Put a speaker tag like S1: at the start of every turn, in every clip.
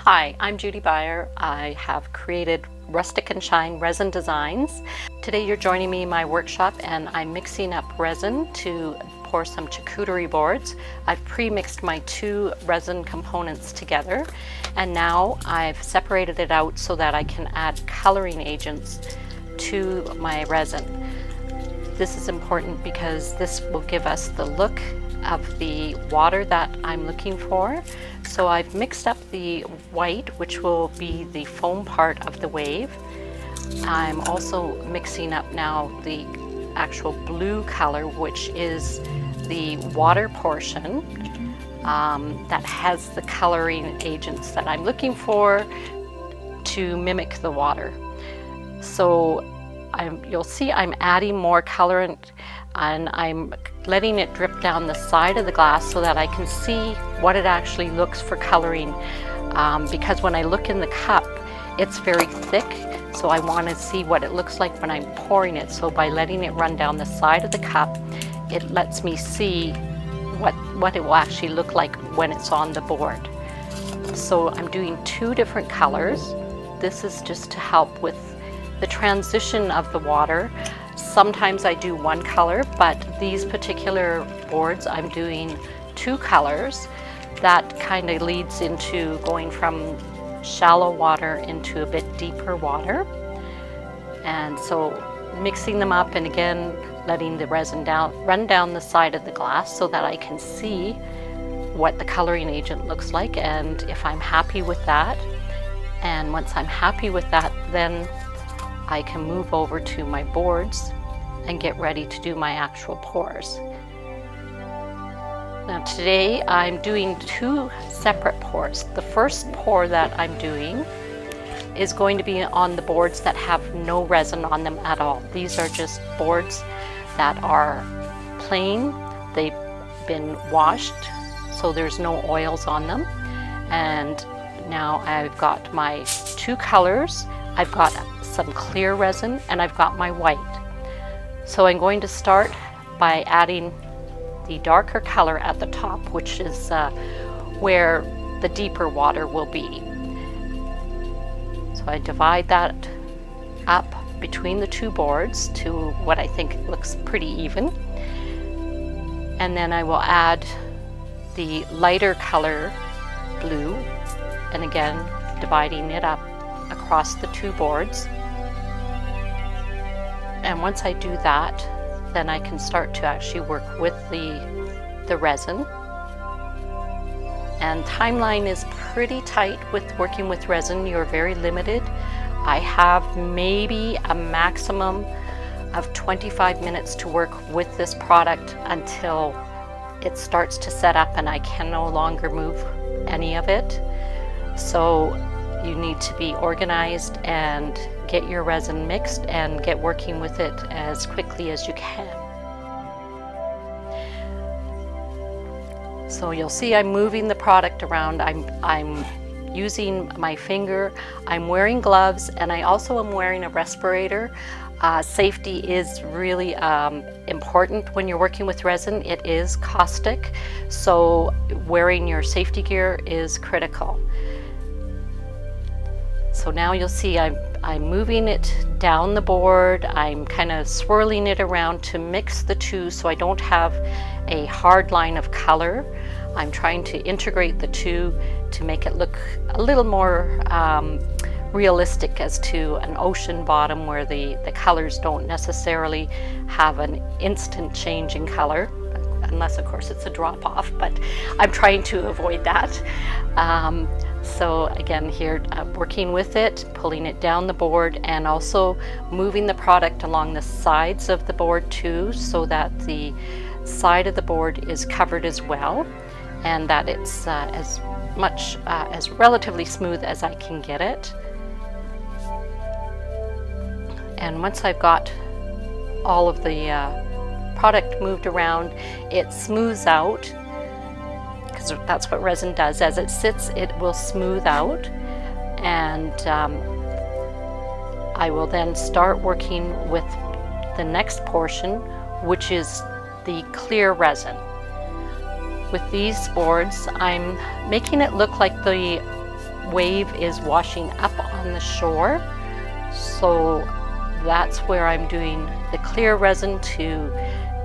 S1: Hi, I'm Judy Byer. I have created Rustic Shine Resin Designs. Today you're joining me in my workshop and I'm mixing up resin to pour some charcuterie boards. I've pre-mixed my two resin components together and now I've separated it out so that I can add coloring agents to my resin. This is important because this will give us the look of the water that I'm looking for. So I've mixed up the white, which will be the foam part of the wave. I'm also mixing up now the actual blue color, which is the water portion that has the coloring agents that I'm looking for to mimic the water. So you'll see I'm adding more colorant and I'm letting it drip down the side of the glass so that I can see what it actually looks for coloring, because when I look in the cup it's very thick, so I want to see what it looks like when I'm pouring it. So by letting it run down the side of the cup, it lets me see what it will actually look like when it's on the board. So I'm doing two different colors. This is just to help with the transition of the water. Sometimes I do one color, but these particular boards I'm doing two colors. That kind of leads into going from shallow water into a bit deeper water. And so mixing them up and again letting the resin run down the side of the glass so that I can see what the coloring agent looks like and if I'm happy with that. And once I'm happy with that, then I can move over to my boards and get ready to do my actual pours. Now today I'm doing two separate pours. The first pour that I'm doing is going to be on the boards that have no resin on them at all. These are just boards that are plain. They've been washed, so there's no oils on them. And now I've got my two colors. I've got some clear resin and I've got my white. So I'm going to start by adding the darker color at the top, which is where the deeper water will be. So I divide that up between the two boards to what I think looks pretty even. And then I will add the lighter color blue, and again dividing it up across the two boards. And once I do that, then I can start to actually work with the resin. And timeline is pretty tight with working with resin. You're very limited. I have maybe a maximum of 25 minutes to work with this product until it starts to set up and I can no longer move any of it. So you need to be organized and get your resin mixed and get working with it as quickly as you can. So you'll see I'm moving the product around. I'm using my finger. I'm wearing gloves and I also am wearing a respirator. Safety is really important when you're working with resin. It is caustic, so wearing your safety gear is critical. So now you'll see I'm moving it down the board. I'm kind of swirling it around to mix the two so I don't have a hard line of color. I'm trying to integrate the two to make it look a little more realistic as to an ocean bottom where the colors don't necessarily have an instant change in color, unless of course it's a drop off, but I'm trying to avoid that. So again here, working with it, pulling it down the board and also moving the product along the sides of the board too, so that the side of the board is covered as well and that it's as relatively smooth as I can get it. And once I've got all of the product moved around, it smooths out, because that's what resin does. As it sits, it will smooth out, and I will then start working with the next portion, which is the clear resin. With these boards, I'm making it look like the wave is washing up on the shore. So that's where I'm doing the clear resin to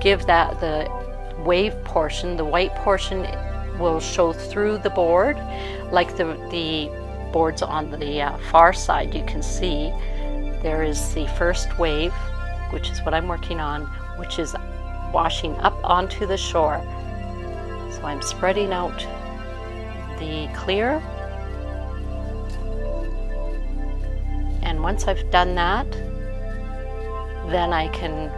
S1: give that the wave portion. The white portion will show through the board, like the boards on the far side. You can see there is the first wave, which is what I'm working on, which is washing up onto the shore. So I'm spreading out the clear, and once I've done that, then I can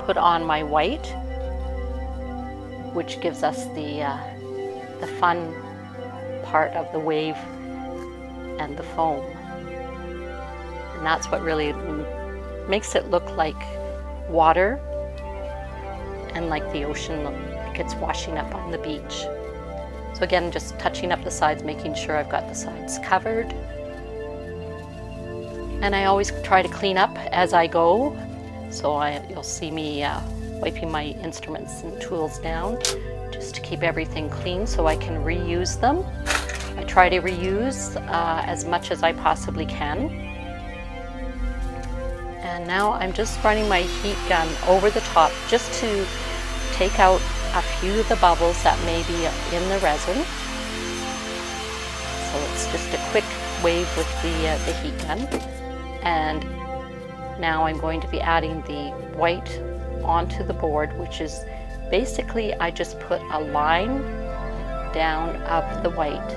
S1: put on my white, which gives us the fun part of the wave and the foam. And that's what really makes it look like water and like the ocean, like it's washing up on the beach. So again, just touching up the sides, making sure I've got the sides covered. And I always try to clean up as I go. So you'll see me wiping my instruments and tools down just to keep everything clean so I can reuse them. I try to reuse as much as I possibly can. And now I'm just running my heat gun over the top just to take out a few of the bubbles that may be in the resin. So it's just a quick wave with the heat gun. And now I'm going to be adding the white onto the board, which is basically I just put a line down of the white.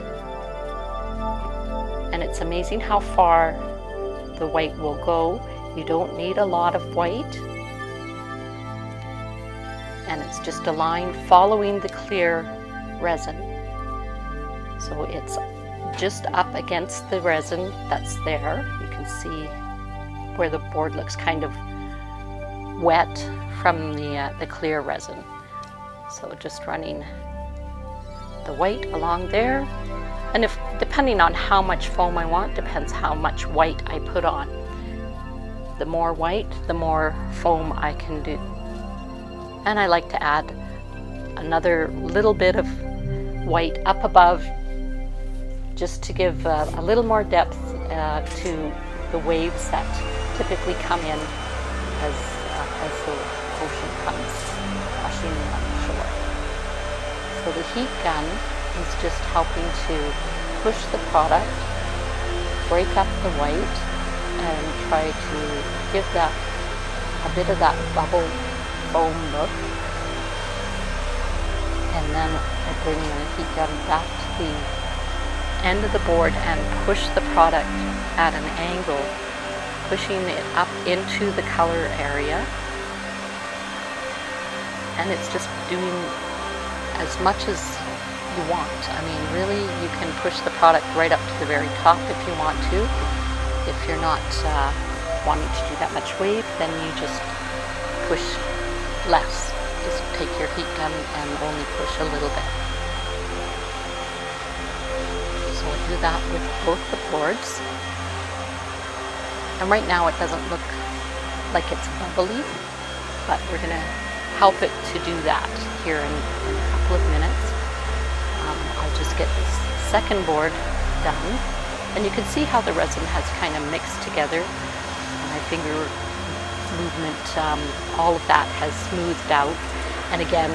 S1: And it's amazing how far the white will go. You don't need a lot of white. And it's just a line following the clear resin. So it's just up against the resin that's there. You can see where the board looks kind of wet from the clear resin. So just running the white along there. And if depending on how much foam I want, depends how much white I put on. The more white, the more foam I can do. And I like to add another little bit of white up above just to give a little more depth to the waves that typically come in as the ocean comes washing on the shore. So the heat gun is just helping to push the product, break up the white, and try to give that a bit of that bubble foam look. And then I bring the heat gun back to the end of the board and push the product at an angle, pushing it up into the color area. And it's just doing as much as you want. I mean, really, you can push the product right up to the very top if you want to. If you're not wanting to do that much wave, then you just push less. Just take your heat gun and only push a little bit. So I do that with both the boards. And right now it doesn't look like it's bubbly, but we're going to help it to do that here in a couple of minutes. I'll just get this second board done. And you can see how the resin has kind of mixed together. My finger movement, all of that has smoothed out. And again,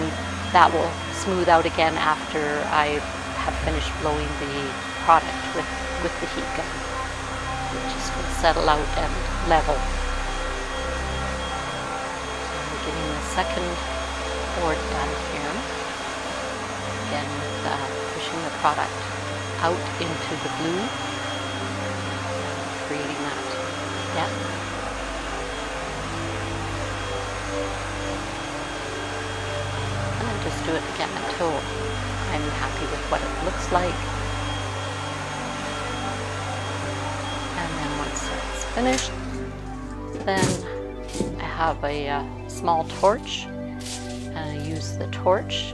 S1: that will smooth out again after I have finished blowing the product with the heat gun. It just will settle out and level. So I'm getting the second board done here. Again, with pushing the product out into the blue, creating that depth. And I just do it again until I'm happy with what it looks like. And then once it's finished, then I have a small torch, and I use the torch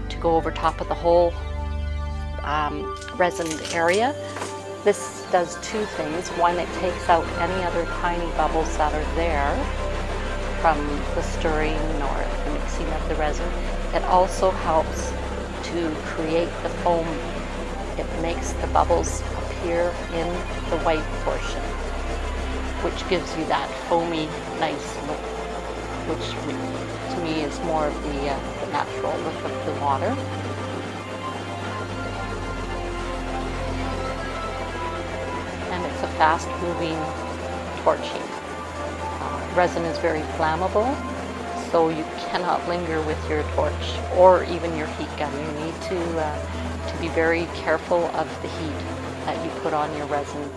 S1: to go over top of the whole resin area. This does two things. One, it takes out any other tiny bubbles that are there from the stirring or the mixing of the resin. It also helps to create the foam it makes the bubbles appear in the white portion, which gives you that foamy, nice look, which to me is more of the natural look of the water. And it's a fast-moving torching. Resin is very flammable, so you cannot linger with your torch or even your heat gun. You need to be very careful of the heat that you put on your resin.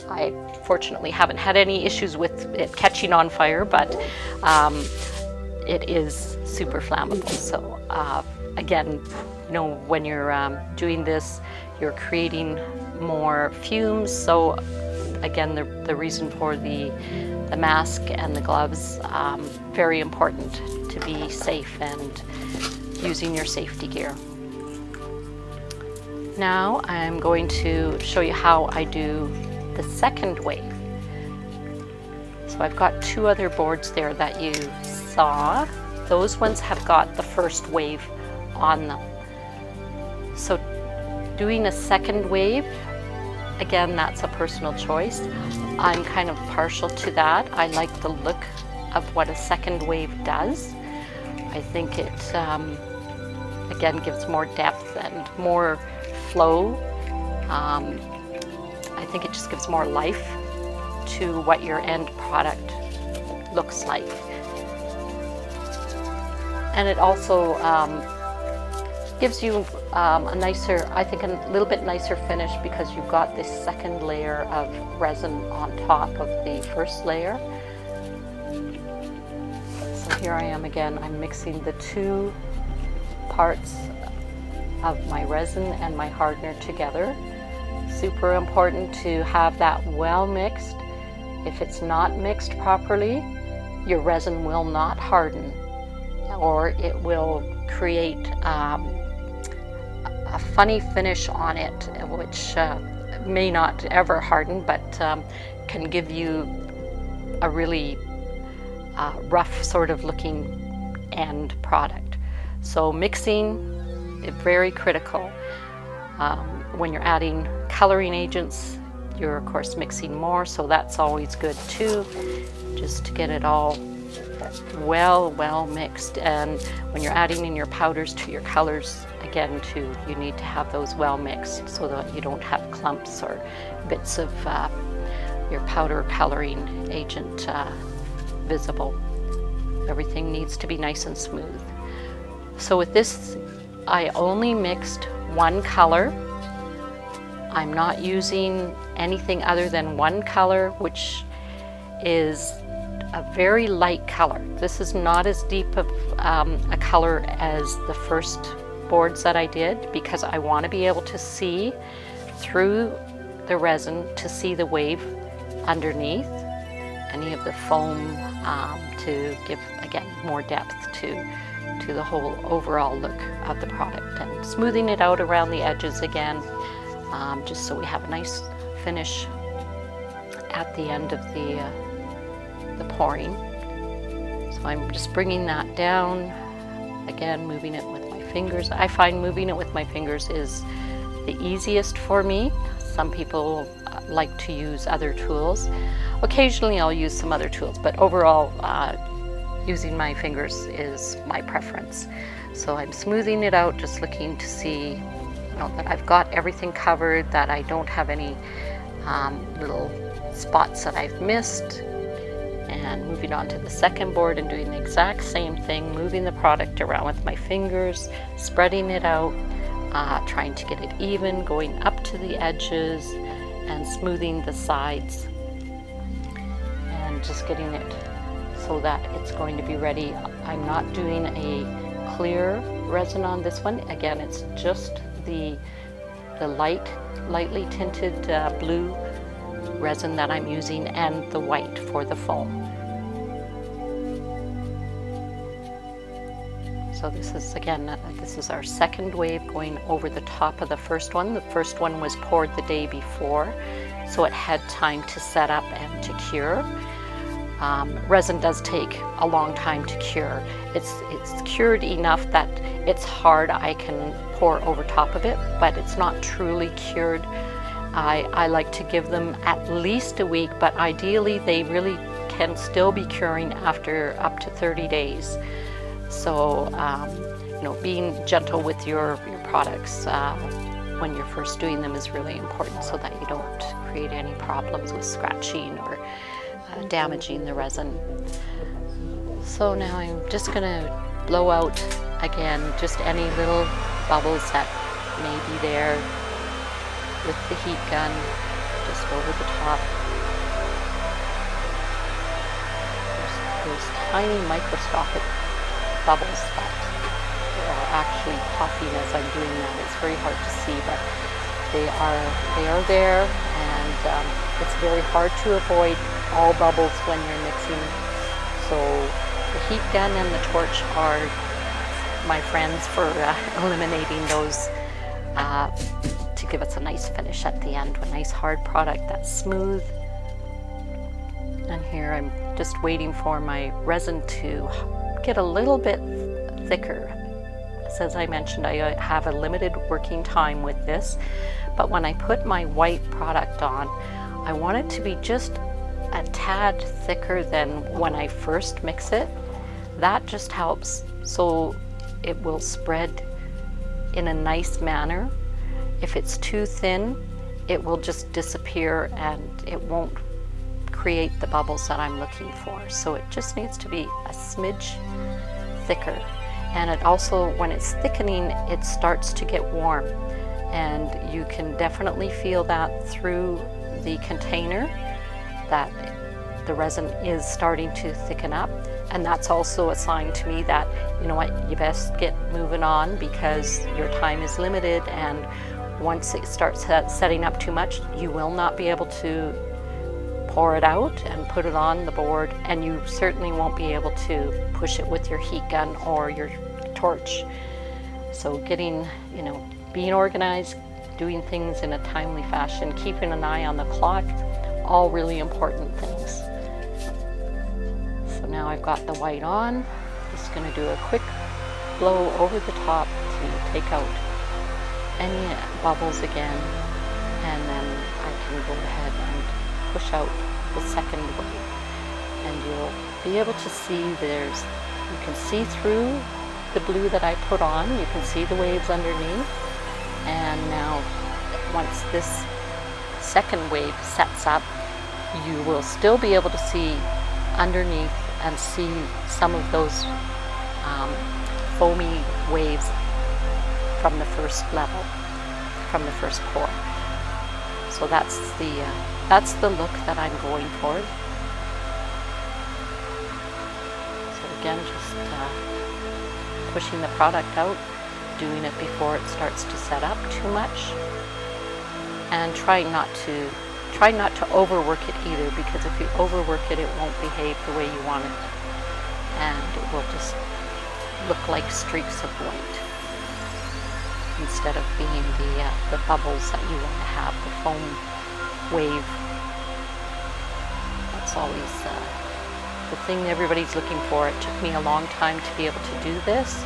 S1: I fortunately haven't had any issues with it catching on fire, but it is super flammable. So again, you know, when you're doing this, you're creating more fumes. So again, the reason for the mask and the gloves, very important to be safe and using your safety gear. Now I'm going to show you how I do the second wave. So I've got two other boards there that you saw. Those ones have got the first wave on them. So doing a second wave, again, that's a personal choice. I'm kind of partial to that. I like the look of what a second wave does. I think it, again, gives more depth and more flow. I think it just gives more life to what your end product looks like. And it also gives you a nicer, I think a little bit nicer finish, because you've got this second layer of resin on top of the first layer. So here I am again, I'm mixing the two parts of my resin and my hardener together. Super important to have that well mixed. If it's not mixed properly, your resin will not harden, or it will create a funny finish on it, which may not ever harden, but can give you a really rough sort of looking end product. So mixing is very critical. When you're adding coloring agents, you're of course mixing more, so that's always good too, just to get it all well mixed. And when you're adding in your powders to your colors, again too, you need to have those well mixed so that you don't have clumps or bits of your powder coloring agent visible. Everything needs to be nice and smooth. So with this, I only mixed one color. I'm not using anything other than one color, which is a very light color. This is not as deep of a color as the first boards that I did, because I want to be able to see through the resin to see the wave underneath, any of the foam, to give, again, more depth to the whole overall look of the product, and smoothing it out around the edges again, just so we have a nice finish at the end of the pouring. So I'm just bringing that down, again moving it with my fingers. I find moving it with my fingers is the easiest for me. Some people like to use other tools. Occasionally I'll use some other tools, but overall using my fingers is my preference. So I'm smoothing it out, just looking to see, you know, that I've got everything covered, that I don't have any little spots that I've missed. And moving on to the second board and doing the exact same thing, moving the product around with my fingers, spreading it out, trying to get it even, going up to the edges and smoothing the sides, and just getting it so that it's going to be ready. I'm not doing a clear resin on this one. Again, it's just the lightly tinted blue resin that I'm using, and the white for the foam. So this is, again, this is our second wave going over the top of the first one. The first one was poured the day before, so it had time to set up and to cure. resin does take a long time to cure. It's cured enough that it's hard. I can pour over top of it, but it's not truly cured. I like to give them at least a week, but ideally they really can still be curing after up to 30 days. So, you know, being gentle with your products when you're first doing them is really important, so that you don't create any problems with scratching or damaging the resin. So now I'm just going to blow out again just any little bubbles that may be there with the heat gun, just over the top. There's tiny microscopic bubbles that are actually popping as I'm doing that. It's very hard to see, but they are there, and it's very hard to avoid all bubbles when you're mixing. So the heat gun and the torch are my friends for eliminating those to give us a nice finish at the end, a nice hard product that's smooth. And here I'm just waiting for my resin to get a little bit thicker. As I mentioned, I have a limited working time with this, but when I put my white product on, I want it to be just a tad thicker than when I first mix it. That just helps so it will spread in a nice manner. If it's too thin, it will just disappear and it won't create the bubbles that I'm looking for. So it just needs to be a smidge thicker. And it also, when it's thickening, it starts to get warm. And you can definitely feel that through the container, that the resin is starting to thicken up. And that's also a sign to me that, you know what, you best get moving on, because your time is limited, and once it starts setting up too much, you will not be able to pour it out and put it on the board, and you certainly won't be able to push it with your heat gun or your torch. So getting, you know, being organized, doing things in a timely fashion, keeping an eye on the clock, all really important things. So now I've got the white on. Just going to do a quick blow over the top to take out any bubbles again, and then I can go ahead and push out the second wave, and you'll be able to see you can see through the blue that I put on, you can see the waves underneath. And now once this second wave sets up, you will still be able to see underneath and see some of those foamy waves from the first level, from the first pour. So that's the look that I'm going for. So again, just pushing the product out, doing it before it starts to set up too much, and try not to overwork it either, because if you overwork it, it won't behave the way you want it, and it will just look like streaks of white instead of being the bubbles that you want to have, the foam wave. That's always the thing everybody's looking for. It took me a long time to be able to do this.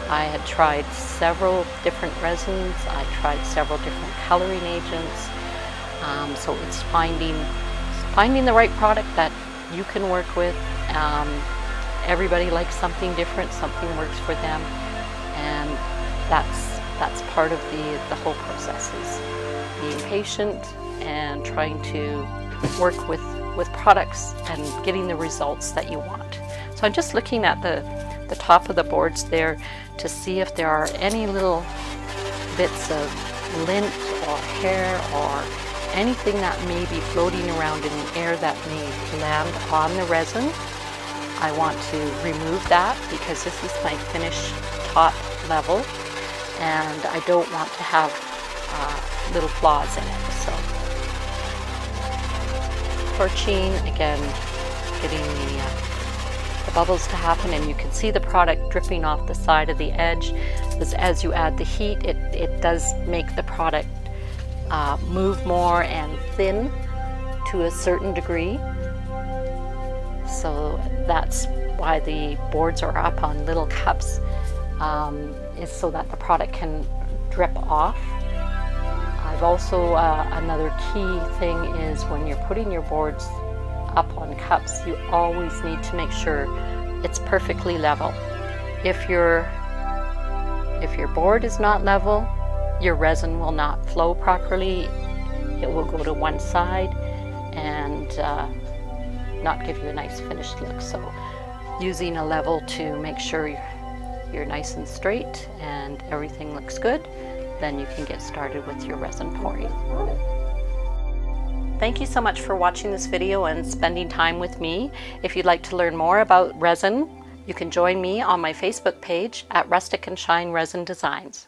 S1: I had tried several different resins, I tried several different coloring agents, so it's finding the right product that you can work with. Everybody likes something different, something works for them, and that's part of the whole process, is being patient and trying to work with products and getting the results that you want. So I'm just looking at the top of the boards there to see if there are any little bits of lint or hair or anything that may be floating around in the air that may land on the resin. I want to remove that, because this is my finished top level, and I don't want to have little flaws in it. So torching, again, getting the bubbles to happen, and you can see the product dripping off the side of the edge. As you add the heat, it does make the product move more and thin to a certain degree. So that's why the boards are up on little cups, is so that the product can drip off. I've also, another key thing is when you're putting your boards up on cups, you always need to make sure it's perfectly level. If your board is not level, your resin will not flow properly. It will go to one side and not give you a nice finished look. So using a level to make sure you're nice and straight and everything looks good, then you can get started with your resin pouring. Thank you so much for watching this video and spending time with me. If you'd like to learn more about resin, you can join me on my Facebook page at Rustic Shine Resin Designs.